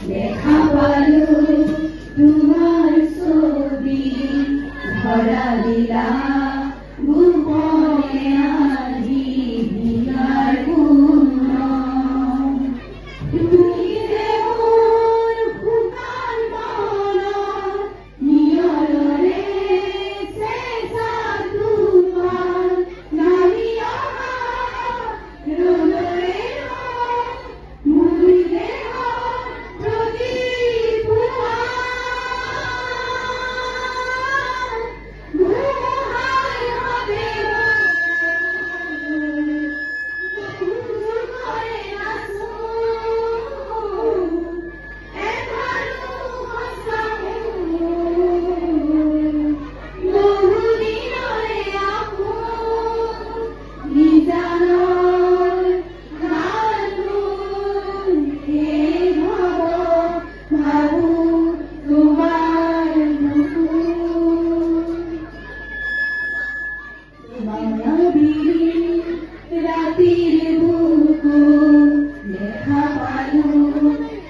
দেখা পালো তোমার ছবি ধরা দিলা গোপনে আজি দিলার গুণ তুমি যে মোর ফুকান মন নিয়রে শেষা তুফান নামিয়া রোদরে মুরিদে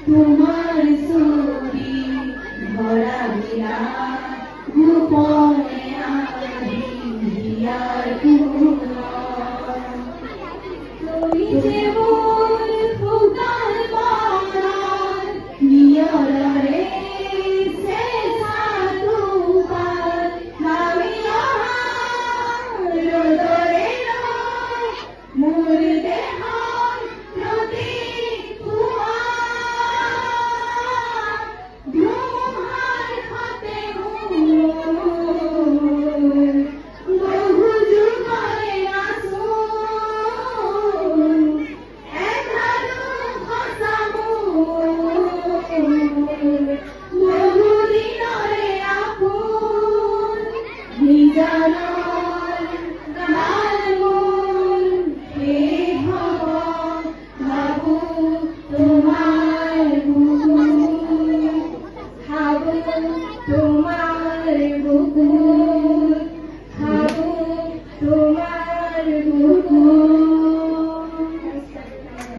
তোমার ছবি ধরা দিলা গোপনে আজি দিলার গুণ তুমি যে মোর ফুকান মন নিয়রে শেষা তুফান নামিয়া রোদরে মোর দেহ প্রতি তোমার বুকুর খাবো তোমার বুকুর